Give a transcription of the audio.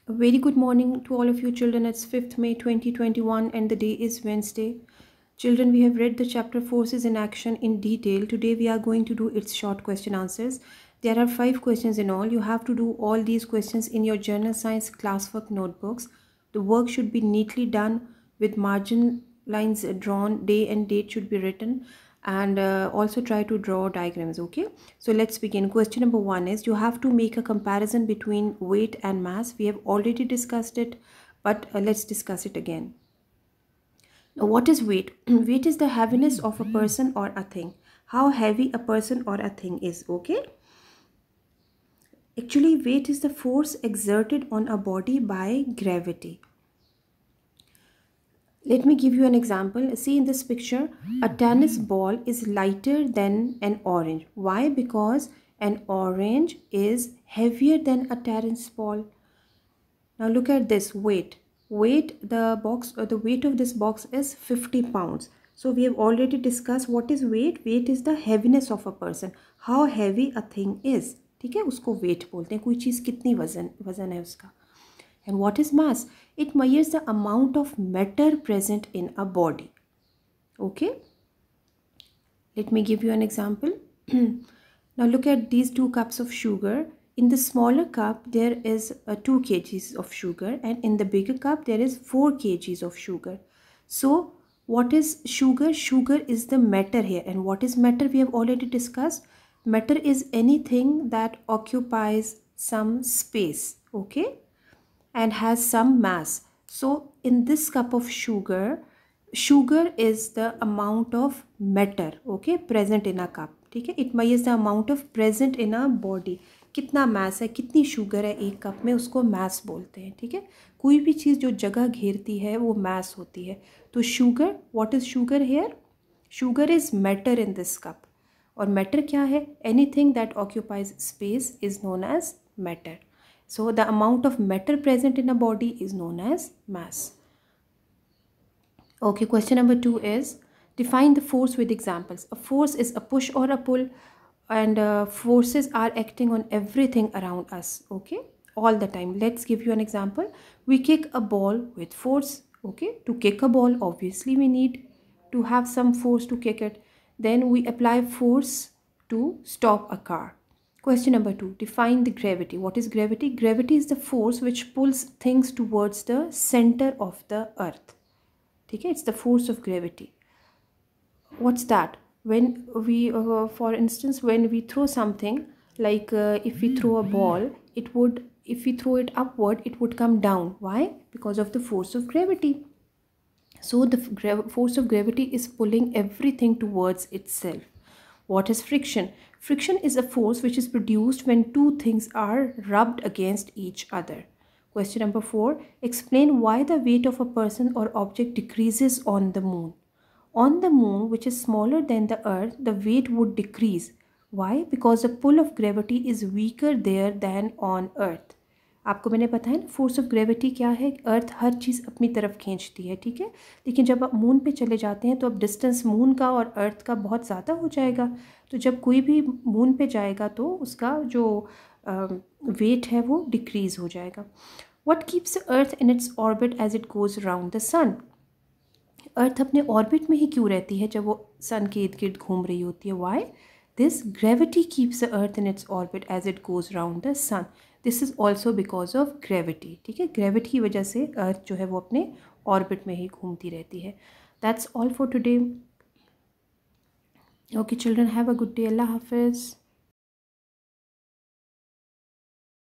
A very good morning to all of you children. It's 5th May 2021 and the day is Wednesday. Children, we have read the chapter Forces in Action in detail. Today we are going to do its short question answers. There are 5 questions in all. You have to do all these questions in your journal science classwork notebooks. The work should be neatly done with margin lines drawn, day and date should be written, and also try to draw diagrams. Okay, so let's begin. Question number 1 is you have to make a comparison between weight and mass. We have already discussed it, but let's discuss it again. Now, what is weight? Weight is the heaviness of a person or a thing. How heavy a person or a thing is. Okay, actually weight is the force exerted on a body by gravity. Let me give you an example. See in this picture, a tennis ball is lighter than an orange. Why? Because an orange is heavier than a tennis ball. Now look at this weight. The box or the weight of this box is 50 pounds. So we have already discussed what is weight. Weight is the heaviness of a person. How heavy a thing is. ठीक है, उसको weight बोलते हैं. कोई चीज़ कितनी वजन है उसका. And what is mass? It measures the amount of matter present in a body. Okay. Let me give you an example. Now look at these 2 cups of sugar. In the smaller cup, there is 2 kgs of sugar, and in the bigger cup, there is 4 kgs of sugar. So, what is sugar? Sugar is the matter here. And what is matter? We have already discussed. Matter is anything that occupies some space, okay, and has some mass. So, in this cup of sugar, sugar is the amount of matter, okay, present in a cup. ठीक है, it measures the amount of present in a body. कितना mass है, कितनी sugar है एक cup में, उसको mass बोलते हैं. ठीक है, कोई भी चीज़ जो जगह घेरती है वो mass होती है. तो sugar, what is sugar here? Sugar is matter in this cup. और matter क्या है? Anything that occupies space is known as matter. So the amount of matter present in a body is known as mass. Okay, question number 2 is define the force with examples. A force is a push or a pull, and forces are acting on everything around us, okay, all the time. Let's give you an example. We kick a ball with force, okay. To kick a ball, obviously we need to have some force to kick it. Then we apply force to stop a car. Question number 2, define the gravity. What is gravity? Gravity is the force which pulls things towards the center of the earth. Okay, it's the force of gravity. What's that? When we for instance, when we throw something, like if we throw a ball, it would, if we throw it upward, it would come down. Why? Because of the force of gravity. So the force of gravity is pulling everything towards itself. What is friction? Friction is a force which is produced when 2 things are rubbed against each other. Question number 4. Explain why the weight of a person or object decreases on the moon. On the moon, which is smaller than the earth, the weight would decrease. Why? Because the pull of gravity is weaker there than on earth. आपको मैंने बताया ना force of gravity क्या है. अर्थ हर चीज़ अपनी तरफ खींचती है, ठीक है. लेकिन जब आप मून पे चले जाते हैं तो अब डिस्टेंस मून का और अर्थ का बहुत ज़्यादा हो जाएगा. तो जब कोई भी मून पे जाएगा तो उसका जो वेट है वो डिक्रीज़ हो जाएगा. What keeps the earth in its orbit as it goes around the sun? Earth अपने ऑर्बिट में ही क्यों रहती है जब वो सन के इर्द गिर्द घूम रही होती है? Why? This gravity keeps the earth in its orbit as it goes around the sun. This is also because of gravity. ठीक है, ग्रेविटी की वजह से अर्थ जो है वो अपने ऑर्बिट में ही घूमती रहती है. That's all for today. Okay children, have a good day. अल्लाह हाफिज़.